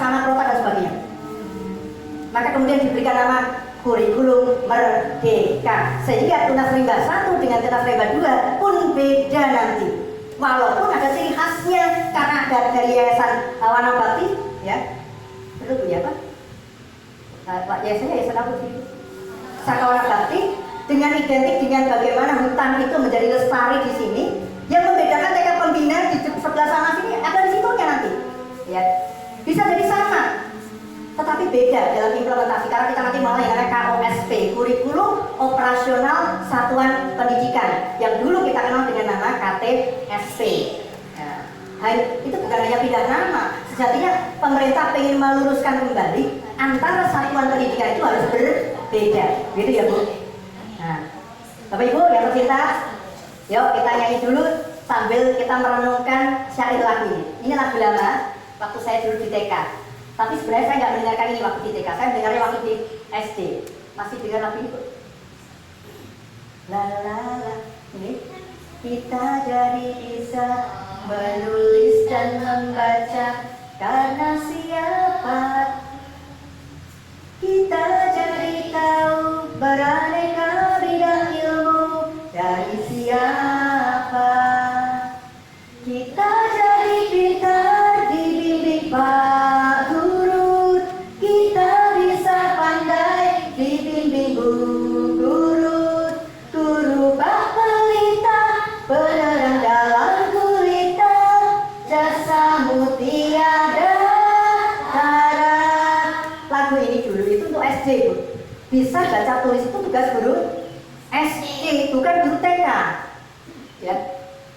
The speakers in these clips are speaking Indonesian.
selamat rota dan sebagainya. Maka kemudian diberikan nama kurikulum merdeka, sehingga tunas rimba 1 dengan tunas rimba 2 pun beda nanti. Walaupun ada ciri khasnya karena ada dari Yayasan Wana Bakti, ya. Betul ya Pak? Pak Yayasan apa sih? Sakawana Bakti dengan identik dengan bagaimana hutan itu menjadi lestari di sini. Yang membedakan TK Pembina di sebelah sana sini ada di situnya nanti, ya. Bisa jadi sama, tetapi beda dalam implementasi karena kita nanti mulai dengan KOSP, Kurikulum Operasional Satuan Pendidikan, yang dulu kita kenal dengan nama KTSP. Nah, itu bukan hanya pindah nama, sejatinya pemerintah ingin meluruskan kembali antara satuan pendidikan itu harus berbeda, gitu ya Bu. Nah, Bapak Ibu yang tercinta, yuk kita nyanyi dulu sambil kita merenungkan syair lagu ini. Ini lagu lama, waktu saya dulu di TK. Tapi sebenarnya saya nggak mendengarkan ini waktu di TK, saya mendengarnya waktu di SD. Masih dengar lagu ini? La la la, ini kita jadi bisa menulis dan membaca karena siapa? Kita jadi tahu beraneka bidang ilmu dari siapa? Kita jadi pintar dibimbing Pak Guru, kita bisa pandai dibimbing Bu Guru, guru bak pelita, penerang dalam gulita, jasamu tiada tara. Lagu ini dulu itu untuk SD Bu. Bisa baca tulis itu tugas guru SD, bukan guru TK. Ya.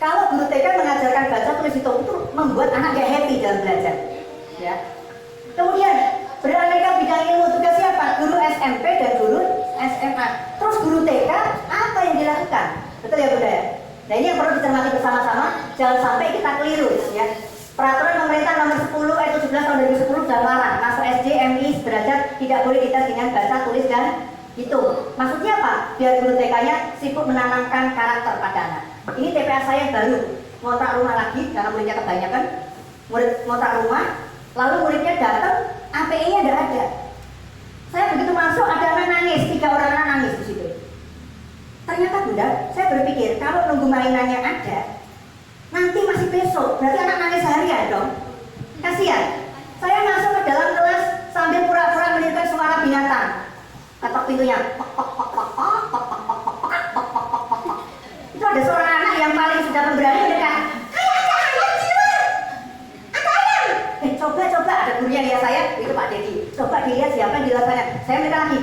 Kalau guru TK mengajarkan baca tulis itu membuat anak gak happy dalam belajar. Ya. Kemudian beraneka bidang ilmu, tugas siapa? Guru SMP dan guru SMA. Terus guru TK apa yang dilakukan? Betul ya Bunda ya? Nah ini yang perlu dicermati bersama-sama, jangan sampai kita keliru ya. Peraturan pemerintah nomor 17 tahun 2010 sudah larang masuk SD, MI sederajat tidak boleh dites dengan baca tulis dan hitung. Maksudnya apa? Biar guru TK-nya sibuk menanamkan karakter pada anak. Ini TPA saya baru ngontrak rumah lagi karena muridnya kebanyakan. Murid ngontrak rumah, lalu muridnya datang, APE-nya tidak ada. Saya begitu masuk ada anak nangis, 3 orang anak nangis di situ. Ternyata Bunda, saya berpikir kalau nunggu mainannya ada, nanti masih besok, berarti anak nangis seharian dong. Kasihan. Saya masuk ke dalam kelas sambil pura-pura menirukan suara binatang. Ketok pintunya. Itu ada seorang anak yang paling sudah pemberani mendekat. Kayak ada ayam di luar. Ada ayam. Coba ada gurunya lihat saya, itu Pak Dedi. Coba dilihat siapa yang di luar sana. Saya minta lagi.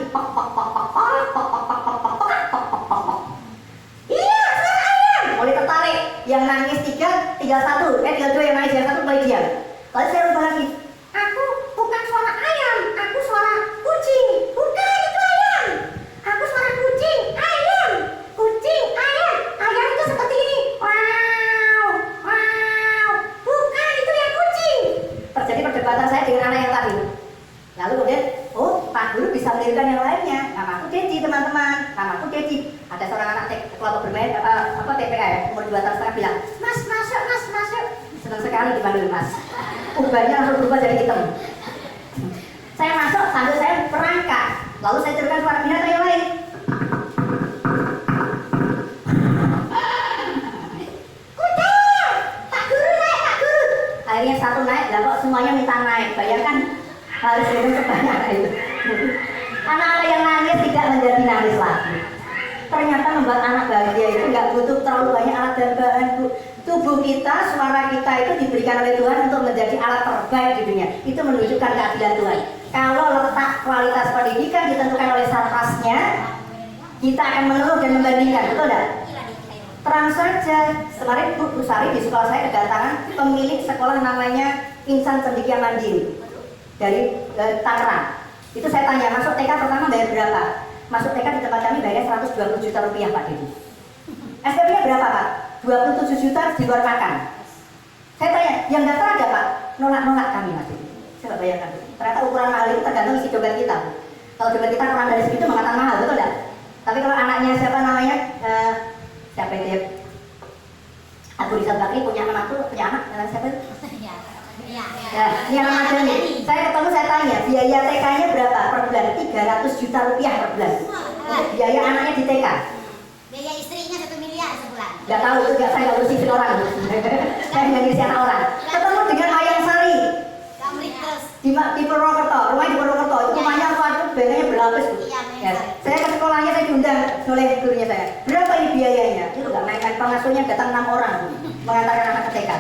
Iya, suara ayam. Mulai tertarik. Yang nangis 3, tinggal 1. Tinggal 2 yang nangis, yang 1 mulai diam. Lalu saya ubah lagi. Aku bukan suara ayam, aku suara kucing. Bukan itu ayam. Aku suara kucing, ayam. Kucing, ayam. Ayam itu seperti ini. Wow, wow. Bukan itu yang kucing. Terjadi perdebatan saya dengan anak yang tadi. Lalu kemudian, oh Pak Guru bisa menirukan yang lainnya. Namaku Dedi teman-teman. Namaku Dedi. Ada seorang anak kelompok bermain TPA ya, umur 2 tahun setengah bilang, Mas masuk, Mas masuk. Senang sekali dipanggil Mas. Ubahnya langsung berubah jadi hitam. Saya masuk sambil saya perangkat. Lalu saya tirukan suara binatang yang lain. Kuda! Pak Guru naik, Pak Guru! Akhirnya 1 naik, lah kok semuanya minta naik. Bayangkan harus minum kebanyakan itu. Anak-anak yang nangis tidak menjadi nangis lagi. Ternyata membuat anak bahagia itu nggak butuh terlalu banyak alat dan bahan Bu. Tubuh kita, suara kita itu diberikan oleh Tuhan untuk menjadi alat terbaik di dunia. Itu menunjukkan keadilan Tuhan. Kalau letak kualitas pendidikan ditentukan oleh sarpasnya, kita akan mengeluh dan membandingkan, betul tidak? Terang saja, kemarin Bu Sari di sekolah saya kedatangan pemilik sekolah namanya Insan Cendekia Mandiri dari Tangerang. Itu saya tanya, masuk TK pertama bayar berapa? Masuk TK di tempat kami bayarnya 120 juta rupiah Pak Dedi. SPP-nya berapa Pak? 27 juta di luar makan. Saya tanya, yang daftar ada Pak? Nolak-nolak kami Mas Dedi. Coba bayangkan, ternyata ukuran mahal itu tergantung isi dompet kita. Kalau dompet kita kurang dari segitu mengatakan mahal, betul tidak? Tapi kalau anaknya siapa namanya? Siapa itu ya? Abu Rizal Bakri punya anak, siapa itu? Ya, ini anak Madani. Saya ketemu biaya TK-nya berapa per bulan? 300 juta rupiah per bulan. Untuk biaya anaknya di TK. Biaya istrinya 1 miliar sebulan. Nggak tahu itu, saya nggak ngurusin orang. Saya nggak ngisi anak orang. Ketemu dengan Ayang Sari. Kamrik terus. Di Purwokerto, rumahnya di Purwokerto. Itu rumahnya waduh, biayanya berlapis. Ya, saya ke sekolahnya, saya diundang oleh gurunya saya. Berapa ini biayanya? Itu nggak main-main, pengasuhnya datang 6 orang mengantarkan anak ke TK.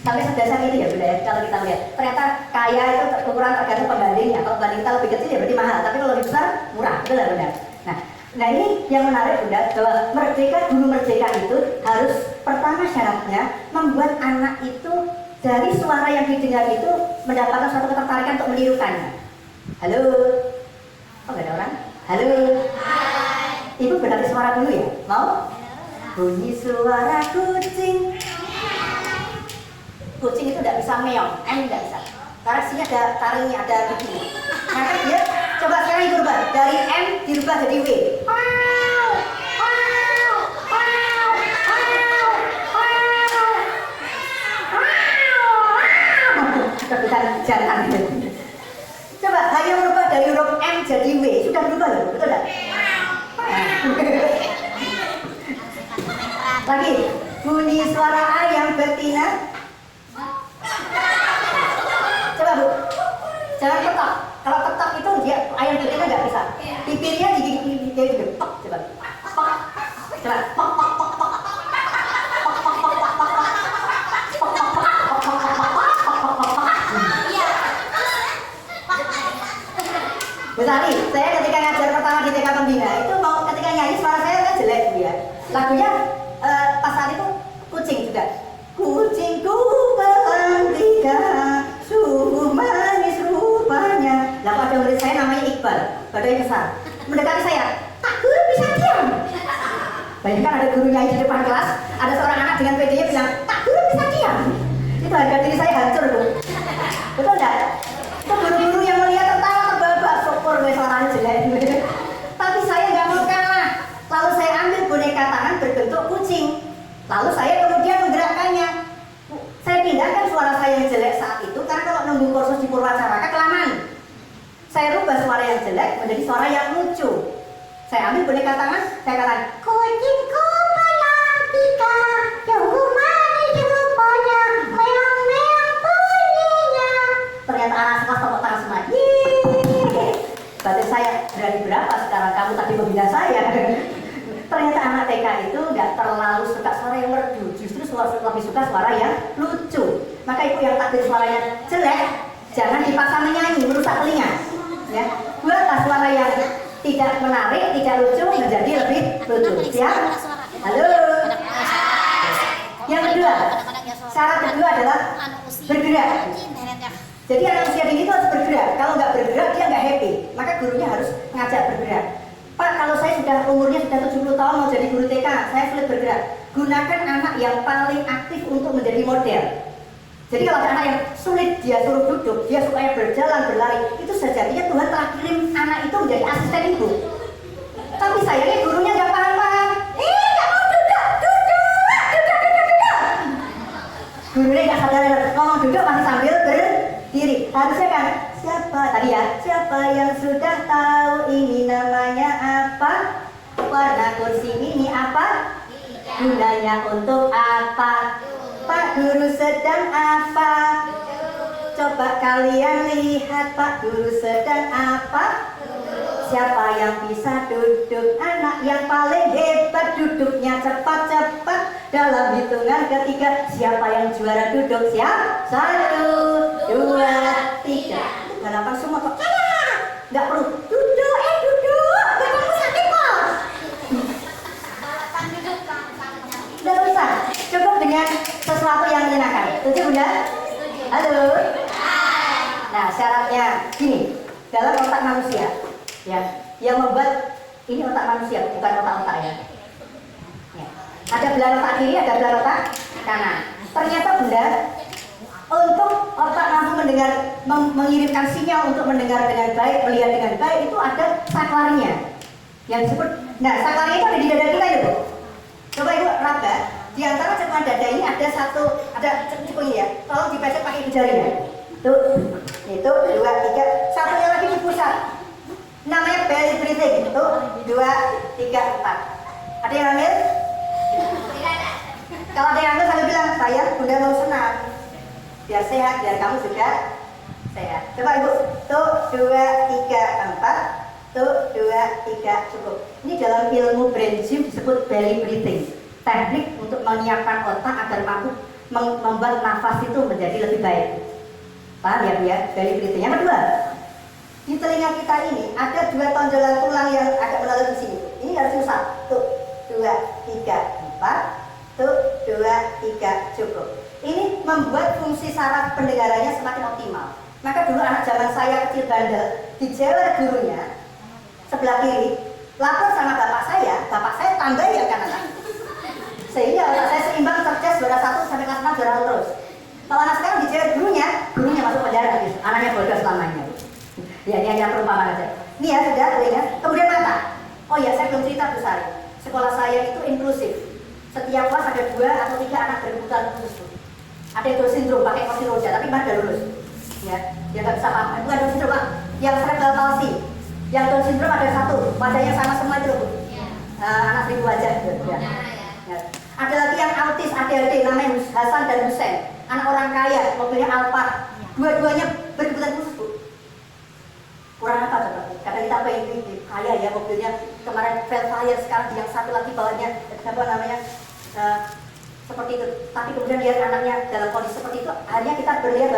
Sampai sebesar itu ya Bunda ya, kalau kita lihat. Ternyata kaya itu ukuran tergantung pembandingnya. Kalau banding kita lebih kecil ya berarti mahal, tapi kalau lebih besar murah, betul nggak Bunda? Nah ini yang menarik Bunda, bahwa merdeka, guru merdeka itu harus pertama syaratnya membuat anak itu dari suara yang didengar itu mendapatkan suatu ketertarikan untuk menirukannya. Halo? Oh nggak ada orang? Halo? Hai. Ibu berarti suara dulu ya? Mau? Bunyi suara kucing. Kucing itu tidak bisa meong, tidak bisa. Karena sini ada taringnya, ada begini. Maka dia coba sekarang dirubah dari M dirubah jadi W. Jangan. Coba hanya merubah dari huruf M jadi W, sudah berubah loh, betul tidak? Lagi, bunyi suara ayam betina. Coba Bu, jangan ketok. Kalau ketok itu dia ayam betina nggak bisa. Bibirnya digigit gitu. Coba. Misalnya, saya ketika ngajar pertama di TK Pembina itu mau ketika nyanyi suara saya kan jelek Bu ya. Lagunya pas saat itu kucing juga. Kucingku berantika, sungguh manis rupanya. Lah pada murid saya namanya Iqbal, badannya besar. Mendekati saya, Pak Guru bisa diam. Bayangkan ada guru nyanyi di depan kelas, ada seorang anak dengan PD-nya bilang, Pak Guru bisa diam. Itu harga diri saya hancur Bu. Betul enggak? Itu guru-guru yang melihat tertawa terbabak, syukur gue suaranya jelek. Tapi saya nggak mau kalah. Lalu saya ambil boneka tangan berbentuk kucing. Lalu saya kemudian menggerakkannya. Saya pindahkan suara saya yang jelek saat itu karena kalau nunggu kursus di Purwacaraka kelamaan. Saya rubah suara yang jelek menjadi suara yang lucu. Saya ambil boneka tangan, saya katakan, kucingku berantika, sungguh manis rupanya, meong-meong bunyinya. Ternyata anak sekelas tepuk tangan semua. Berarti saya berani berapa sekarang kamu tadi membina saya. Ternyata anak TK itu nggak terlalu suka suara yang merdu, justru lebih suka suara yang lucu. Maka ibu yang takdir suaranya jelek, jangan dipaksa menyanyi, merusak telinga. Ya, buatlah suara yang tidak menarik, tidak lucu menjadi lebih lucu. Siap? Halo. Yang kedua, syarat kedua adalah bergerak. Jadi anak usia dini itu harus bergerak. Kalau nggak bergerak dia nggak happy. Maka gurunya harus ngajak bergerak. Pak, kalau saya sudah umurnya sudah 70 tahun mau jadi guru TK, saya sulit bergerak. Gunakan anak yang paling aktif untuk menjadi model. Jadi kalau ada anak yang sulit dia suruh duduk, dia sukanya berjalan, berlari, itu sejatinya Tuhan telah kirim anak itu menjadi asisten ibu. Tapi sayangnya gurunya nggak paham-paham. Nggak mau duduk. Gurunya nggak sadar, ngomong duduk masih sambil berdiri. Harusnya kan, siapa tadi ya? Siapa yang sudah tahu ini namanya apa? Warna kursi ini apa? Gunanya untuk apa? Pak Guru sedang apa? Coba kalian lihat Pak Guru sedang apa? Siapa yang bisa duduk? Anak yang paling hebat duduknya cepat-cepat. Dalam hitungan ketiga, siapa yang juara duduk? Siap? 1, 2, 3. Balapan semua kok. Nggak perlu duduk, duduk. Gak kamu sakit kok. Nggak usah. Cukup dengan sesuatu yang menyenangkan. Setuju Bunda? Halo. Nah syaratnya gini, dalam otak manusia, ya, yang membuat ini otak manusia, bukan otak-otak ya. Ada belah otak kiri, ada belah otak kanan. Ternyata Bunda, untuk otak mampu mendengar, mengirimkan sinyal untuk mendengar dengan baik, melihat dengan baik, itu ada saklarnya yang disebut. Nah saklarnya itu ada di dada kita itu. Coba ibu raba. Di antara cekungan dada ini ada satu, ada cekungan ya. Tolong dipecet pakai jari ya. Tuh, Itu 2, 3. Satunya lagi di pusat. Namanya belly breathing. Itu 2, 3, 4. Ada yang ambil? Tidak ada. Kalau ada yang ambil sambil bilang, saya bunda mau senam. Biar sehat, biar kamu juga sehat. Coba ibu. Tuh 2, 3, 4. Tuh 2, 3 cukup. Ini dalam ilmu brain gym disebut belly breathing. Teknik untuk menyiapkan otak agar mampu membuat nafas itu menjadi lebih baik. Paham ya Bu ya? Belly breathing. Yang kedua, di telinga kita ini ada 2 tonjolan tulang yang agak menarik di sini. Ini harus susah. Tuh 2, 3, 4. Tuh 2, 3 cukup. Ini membuat fungsi saraf pendengarannya semakin optimal. Maka dulu anak zaman saya kecil bandel, dijewer gurunya sebelah kiri, lapor sama bapak saya tambah ya kan anak. Sehingga otak saya seimbang, cerdas, juara 1 sampai kelas 6 juara terus. Kalau anak sekarang dijewer gurunya masuk penjara, anaknya bodoh selamanya. Ya ini hanya perumpamaan aja. Ini ya sudah telinga. Kemudian mata. Oh ya, saya belum cerita Bu Sari. Sekolah saya itu inklusif. Setiap kelas ada 2 atau 3 anak berkebutuhan khusus. Ada yang Down syndrome pakai kursi roda, tapi mana udah lulus. Ya, dia nggak bisa apa-apa. Bukan Down syndrome, Pak. Yang cerebral palsy. Yang Down syndrome ada 1, wajahnya sama semua itu, Bu. Anak 1000 wajah. Ya. Ya. Ada lagi yang autis, ADHD, namanya Hasan dan Hussein. Anak orang kaya, mobilnya Alphard. Dua-duanya berkebutuhan khusus, Bu. Kurang apa coba? Kata kita pengen kaya ya mobilnya. Kemarin Velfire, sekarang yang satu lagi bawahnya apa namanya? Seperti itu. Tapi kemudian lihat anaknya dalam kondisi seperti itu, hanya kita berlihat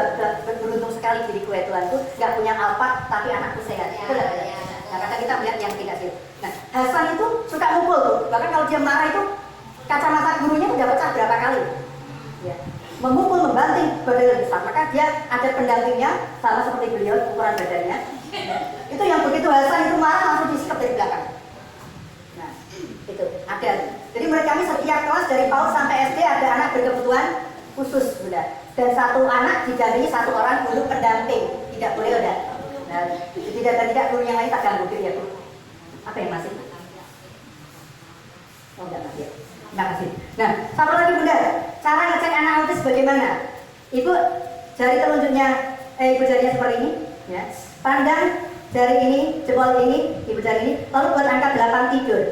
beruntung sekali diriku ya Tuhan tuh nggak punya Alphard tapi anakku sehat. Betul nggak? Nah, kata kita melihat yang tidak sih. Nah, Hasan itu suka mukul tuh. Bahkan kalau dia marah itu kacamata gurunya udah pecah berapa kali. Ya. Memukul, membanting badannya besar. Maka dia ada pendampingnya sama seperti beliau ukuran badannya. Itu yang begitu Hasan itu marah langsung disikap dari belakang. Nah, itu ada. Jadi mereka kami setiap kelas dari PAUD sampai SD ada anak berkebutuhan khusus, sudah. Dan 1 anak didampingi 1 orang guru pendamping. Tidak boleh udah. Nah, tidak guru yang lain tak ganggu ya Bu. Apa yang masih? Oh enggak masih. Terima kasih. Nah, satu lagi Bunda, cara ngecek anak autis bagaimana? Ibu jari telunjuknya, ibu jarinya seperti ini, ya. Pandang jari ini, jempol ini, ibu jari ini, lalu buat angka 8 tidur.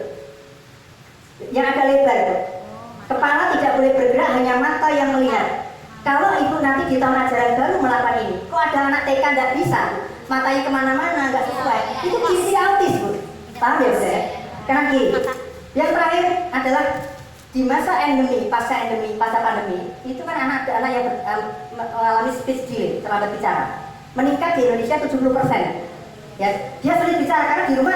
Yang agak lebar itu. Kepala tidak boleh bergerak, hanya mata yang melihat. Kalau ibu nanti di tahun ajaran baru melakukan ini, kok ada anak TK nggak bisa, matanya kemana-mana nggak sesuai, itu ciri autis Bu. Paham ya Bu ya? Karena gini. Yang terakhir adalah di masa endemi, pasca pandemi, itu kan anak yang mengalami speech delay, terlambat bicara, meningkat di Indonesia 70%. Ya, dia sulit bicara karena di rumah